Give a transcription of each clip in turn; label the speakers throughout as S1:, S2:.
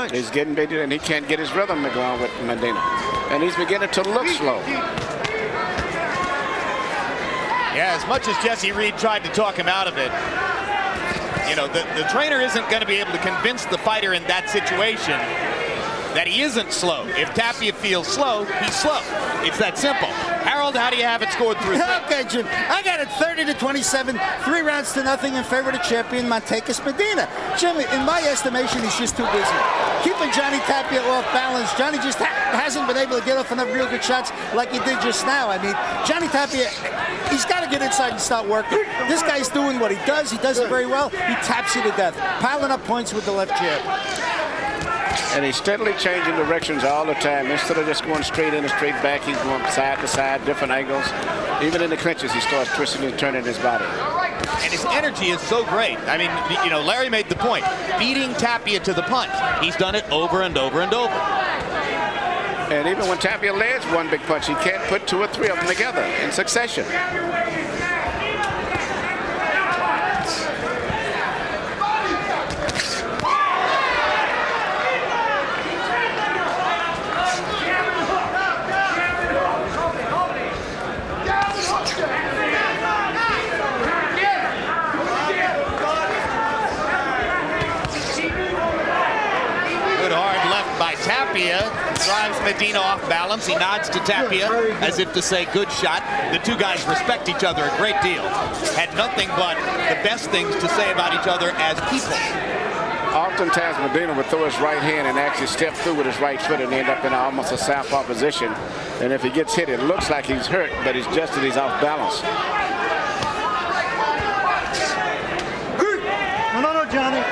S1: He's getting beat, and he can't get his rhythm to go on with Medina. And he's beginning to look slow.
S2: Yeah, as much as Jesse Reed tried to talk him out of it, you know, the trainer isn't going to be able to convince the fighter in that situation that he isn't slow. If Tapia feels slow, he's slow. It's that simple. Harold, how do you have it scored through?
S3: Okay, Jim. I got it 30-27, 3 rounds to nothing in favor of the champion, Medina. Jim, in my estimation, he's just too busy. Keeping Johnny Tapia off balance. Johnny just hasn't been able to get off enough real good shots like he did just now. I mean, Johnny Tapia, he's got to get inside and start working. This guy's doing what he does. He does it very well. He taps you to death, piling up points with the left jab.
S1: And he's steadily changing directions all the time. Instead of just going straight in and straight back, he's going side to side, different angles. Even in the clinches, he starts twisting and turning his body.
S2: And his energy is so great. I mean, you know, Larry made the point. Beating Tapia to the punch. He's done it over and over and over.
S1: And even when Tapia lands one big punch, he can't put 2 or 3 of them together in succession.
S2: Tapia drives Medina off balance. He nods to Tapia as if to say, good shot. The two guys respect each other a great deal. Had nothing but the best things to say about each other as people.
S1: Oftentimes Medina would throw his right hand and actually step through with his right foot and end up in almost a southpaw position. And if he gets hit, it looks like he's hurt, but it's just that he's off balance.
S3: No, Johnny.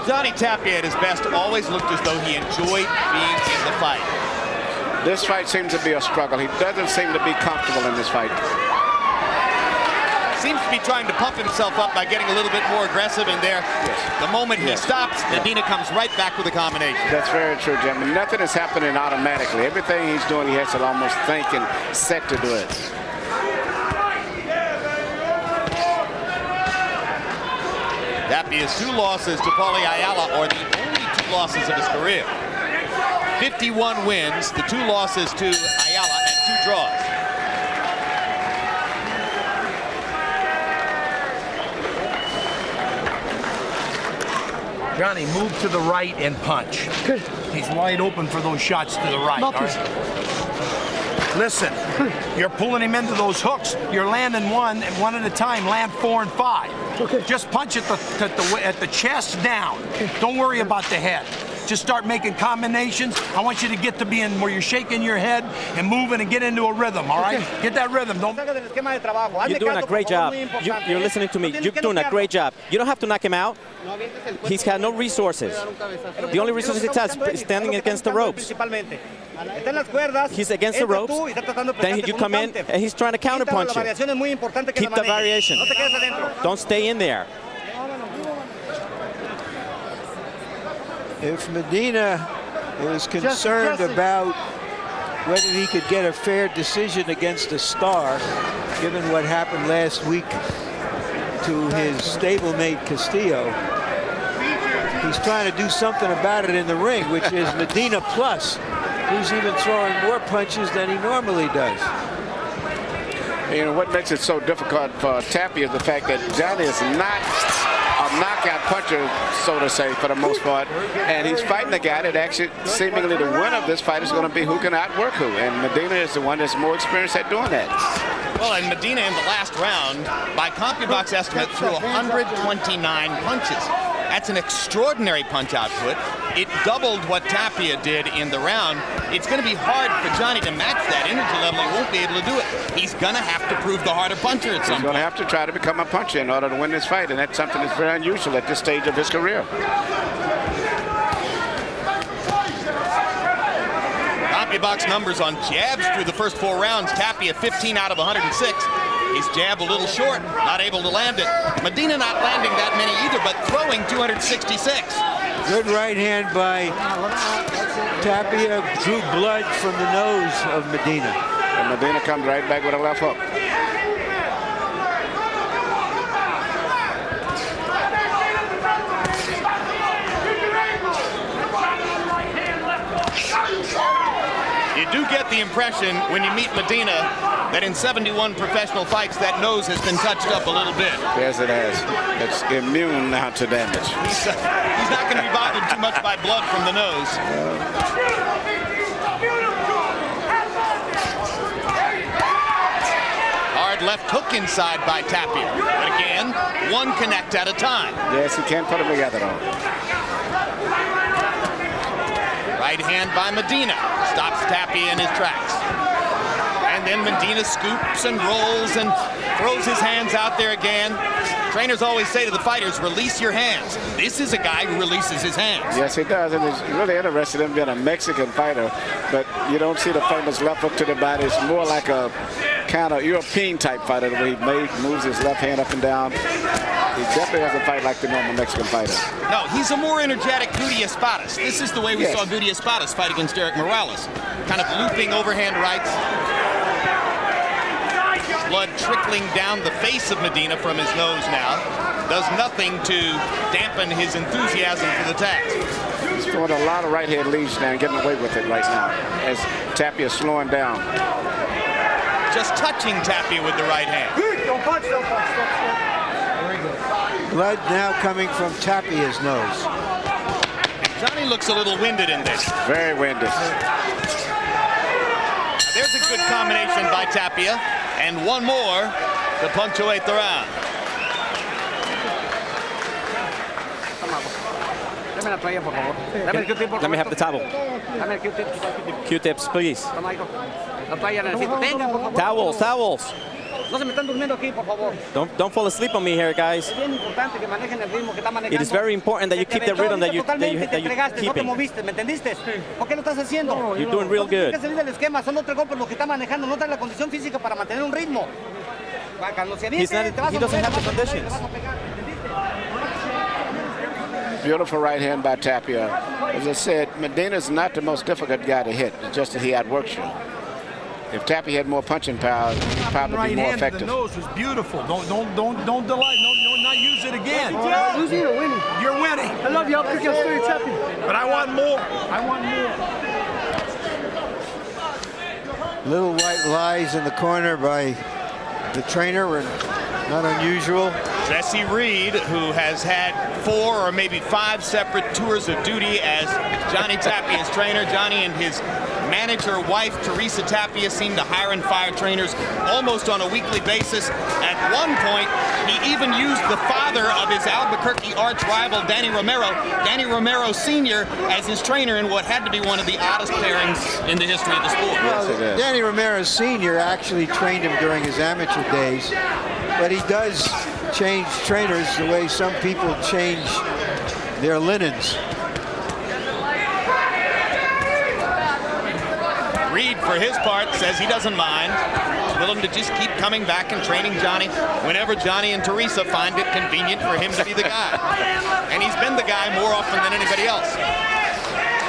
S2: Johnny Tapia at his best always looked as though he enjoyed being in the fight.
S1: This fight seems to be a struggle. He doesn't seem to be comfortable in this fight.
S2: Seems to be trying to pump himself up by getting a little bit more aggressive in there. Yes. The moment he stops, Medina comes right back with a combination.
S1: That's very true, Jim. Nothing is happening automatically. Everything he's doing, he has to almost think and set to do it.
S2: Tapia's 2 losses to Paulie Ayala are the only 2 losses of his career. 51 wins, the 2 losses to Ayala, and 2 draws.
S4: Johnny, move to the right and punch. Good. He's wide open for those shots to the right. All right? Listen, you're pulling him into those hooks. You're landing one at a time. Land 4 and 5. Okay. Just punch at the chest down. Okay. Don't worry about the head. Just start making combinations. I want you to get to being where you're shaking your head and moving and get into a rhythm, all right? Okay. Get that rhythm. Don't.
S5: You're doing a great job. You're listening to me. You're doing a great job. You don't have to knock him out. He's got no resources. The only resources he has is standing against the ropes. He's against the ropes. Then you come in and he's trying to counterpunch you. Keep the variation. Don't stay in there.
S6: If Medina was concerned about whether he could get a fair decision against a star, given what happened last week to his stablemate Castillo, he's trying to do something about it in the ring, which is Medina plus, who's even throwing more punches than he normally does.
S1: You know, what makes it so difficult for Tapia is the fact that Johnny is not a knockout puncher, so to say, for the most part. And he's fighting a guy that actually, seemingly the winner of this fight is going to be who can outwork who. And Medina is the one that's more experienced at doing that.
S2: Well, and Medina in the last round, by CompuBox estimate, threw 129 punches. That's an extraordinary punch output. It doubled what Tapia did in the round. It's going to be hard for Johnny to match that energy level. He won't be able to do it. He's going to have to prove the harder puncher at some point.
S1: He's going to have to try to become a puncher in order to win this fight, and that's something that's very unusual at this stage of his career.
S2: CompuBox numbers on jabs through the first 4 rounds. Tapia 15 out of 106. His jab a little short, not able to land it. Medina not landing that many either, but throwing 266.
S6: Good right hand by Tapia, drew blood from the nose of Medina.
S1: And Medina comes right back with a left hook.
S2: You do get the impression when you meet Medina that in 71 professional fights that nose has been touched up a little bit.
S1: Yes, it has. It's immune now to damage.
S2: He's not going to be bothered too much by blood from the nose. Hard left hook inside by Tapia. But again, one connect at a time.
S1: Yes, he can't put them together though.
S2: Right hand by Medina. Stops Tapia in his tracks. And then Medina scoops and rolls and throws his hands out there again. Trainers always say to the fighters, release your hands. This is a guy who releases his hands.
S1: Yes, he does, and he's really interested in being a Mexican fighter, but you don't see the famous left hook to the body. It's more like a kind of European type fighter, the way he moves his left hand up and down. He definitely doesn't fight like the normal Mexican fighter.
S2: No, he's a more energetic Guti Espadas. This is the way we saw Guti Espadas fight against Derek Morales. Kind of looping overhand rights. Blood trickling down the face of Medina from his nose now. Does nothing to dampen his enthusiasm for the task.
S1: He's throwing a lot of right hand leads now and getting away with it right now as Tapia is slowing down.
S2: Just touching Tapia with the right hand.
S3: Don't punch, don't punch. Very good.
S6: Blood now coming from Tapia's nose.
S2: Johnny looks a little winded in this.
S1: Very winded.
S2: There's a good combination by Tapia. And one more to punctuate the round.
S5: Let me have the towel. Q-tips, please. Towels, towels. Don't fall asleep on me here, guys. It is very important that you keep the rhythm that you're keeping. You're doing real good. He doesn't have the conditions.
S1: Beautiful right hand by Tapia. As I said, Medina's not the most difficult guy to hit. It's just that he outworks you. If Tapia had more punching power, he'd probably be more effective.
S4: The nose was beautiful. Don't delay. No, not use it again.
S3: Losing or winning?
S4: You're winning.
S3: I love you. I'll pick you up 30 champion.
S4: But I want more.
S6: Little white lies in the corner by the trainer were not unusual.
S2: Jesse Reed, who has had 4 or maybe 5 separate tours of duty as Johnny Tapia's trainer. Johnny and his manager wife, Teresa Tapia, seem to hire and fire trainers almost on a weekly basis. At one point, he even used the father of his Albuquerque arch rival, Danny Romero Sr., as his trainer in what had to be one of the oddest pairings in the history of the sport.
S6: Well, Danny Romero Sr. actually trained him during his amateur days, but he does change trainers the way some people change their linens.
S2: Reed, for his part, says he doesn't mind. Willing to just keep coming back and training Johnny whenever Johnny and Teresa find it convenient for him to be the guy. And he's been the guy more often than anybody else.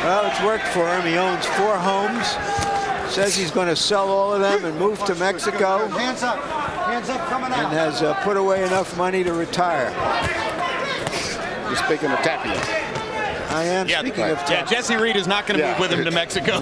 S6: Well, it's worked for him. He owns 4 homes. Says he's going to sell all of them and move to Mexico.
S3: Hands up, coming out.
S6: And has put away enough money to retire.
S1: You're speaking of Tapia.
S6: I am speaking of Tapia.
S2: Yeah, Jesse Reed is not going to move with him to Mexico.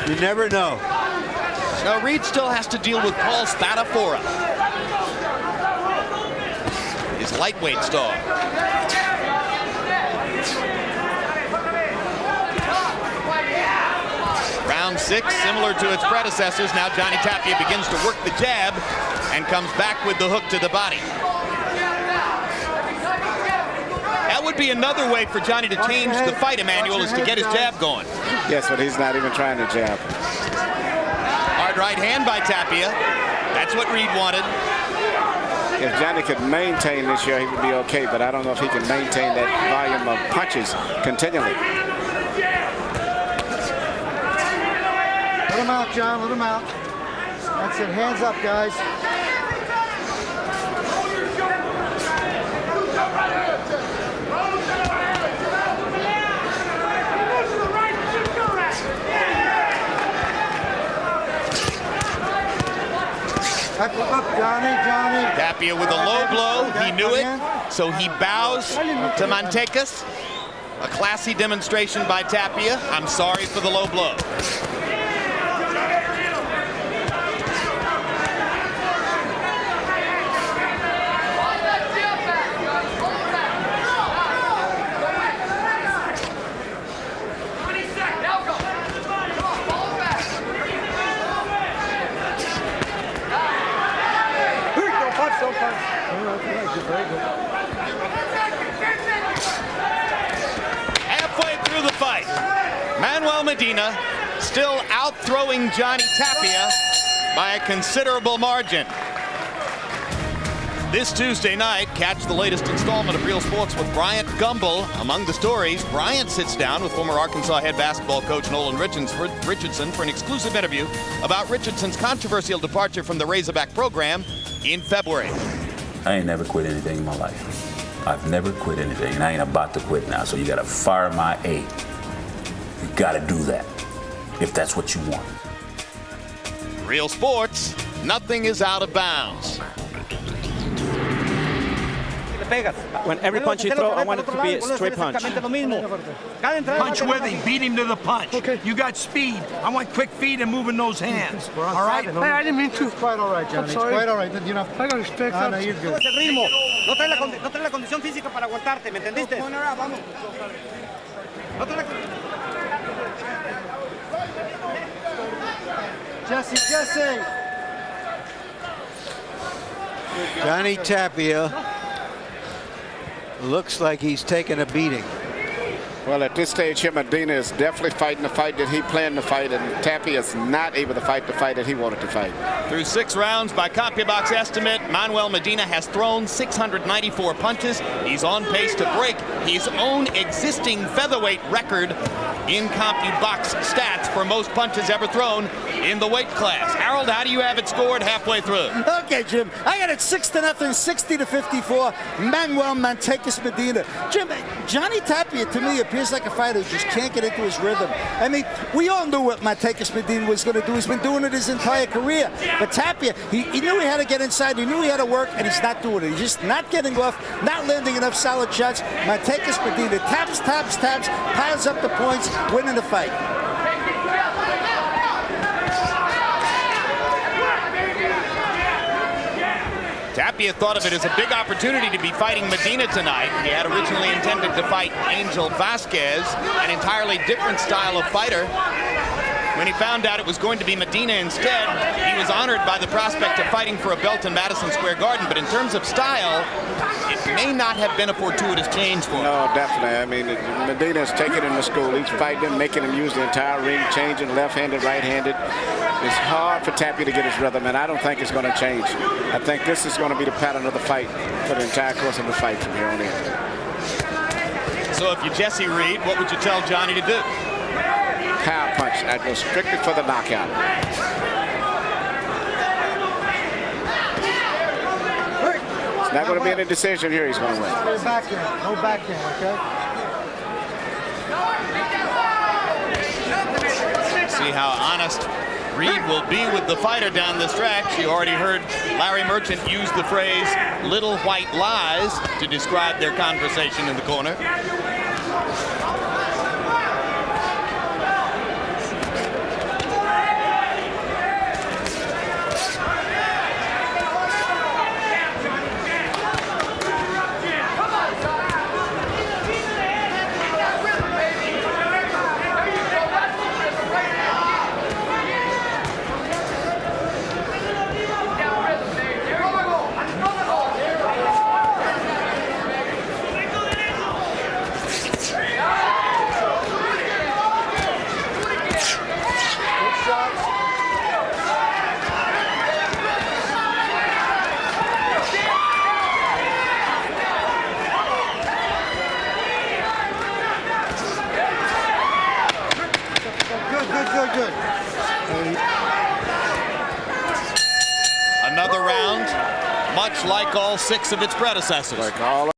S6: You never know.
S2: No, Reed still has to deal with Paul Spadafora, his lightweight star. Round 6, similar to its predecessors. Now Johnny Tapia begins to work the jab and comes back with the hook to the body. That would be another way for Johnny to change the fight, Emmanuel, is to get his jab going.
S1: Yes, but he's not even trying to jab.
S2: Hard right hand by Tapia. That's what Reed wanted.
S1: If Johnny could maintain this year, he would be okay, but I don't know if he can maintain that volume of punches continually.
S3: Let him out, John. Let him out. That's it. Hands up, guys. Up, Johnny.
S2: Tapia with a low blow. He knew it, so he bows to Mantekas. A classy demonstration by Tapia. I'm sorry for the low blow. Halfway through the fight, Manuel Medina still out-throwing Johnny Tapia by a considerable margin. This Tuesday night, catch the latest installment of Real Sports with Bryant Gumbel. Among the stories, Bryant sits down with former Arkansas head basketball coach Nolan Richardson for an exclusive interview about Richardson's controversial departure from the Razorback program in February.
S7: I ain't never quit anything in my life. I've never quit anything, and I ain't about to quit now, so you gotta fire my A. You gotta do that, if that's what you want.
S2: Real Sports, nothing is out of bounds.
S5: When every punch you throw, I want it to be a straight punch.
S4: Punch with him. Beat him to the punch. Okay. You got speed. I want quick feet and moving those hands. All right?
S3: Hey, I didn't mean to. It's quite all right, Johnny. It's quite all right. You know, I got respect. No, you're good.
S8: No trae la condición física para aguantarte, ¿me entendiste?
S3: Jesse.
S6: Johnny Tapia looks like he's taking a beating.
S1: Well, at this stage here, Medina is definitely fighting the fight that he planned to fight, and Tapia is not able to fight the fight that he wanted to fight.
S2: Through 6 rounds, by CompuBox estimate, Manuel Medina has thrown 694 punches. He's on pace to break his own existing featherweight record in CompuBox stats for most punches ever thrown in the weight class. Harold, how do you have it scored halfway through?
S3: Okay, Jim. I got it 6-0, 60-54. Manuel Mantekas Medina. Jim, Johnny Tapia, to me, appears like a fighter who just can't get into his rhythm. I mean, we all knew what Mantekas Medina was going to do. He's been doing it his entire career. But Tapia, he knew he had to get inside. He knew he had to work, and he's not doing it. He's just not getting off, not landing enough solid shots. Mantekas Medina taps, piles up the points, winning the fight.
S2: Tapia thought of it as a big opportunity to be fighting Medina tonight. He had originally intended to fight Angel Vasquez, an entirely different style of fighter. When he found out it was going to be Medina instead, he was honored by the prospect of fighting for a belt in Madison Square Garden. But in terms of style, it may not have been a fortuitous change for him.
S1: No, definitely. I mean, Medina's taking him to school. He's fighting him, making him use the entire ring, changing left-handed, right-handed. It's hard for Tapia to get his rhythm, and I don't think it's going to change. I think this is going to be the pattern of the fight for the entire course of the fight from here on in.
S2: So if you're Jesse Reed, what would you tell Johnny to do?
S1: Power punch. I'd go strictly for the knockout. It's not going to be any decision here. He's going to win.
S3: No backhand. No backhand, okay?
S2: See how honest Reed will be with the fighter down the stretch. You already heard Larry Merchant use the phrase "little white lies" to describe their conversation in the corner. Another round, much like all 6 of its predecessors.
S1: Like all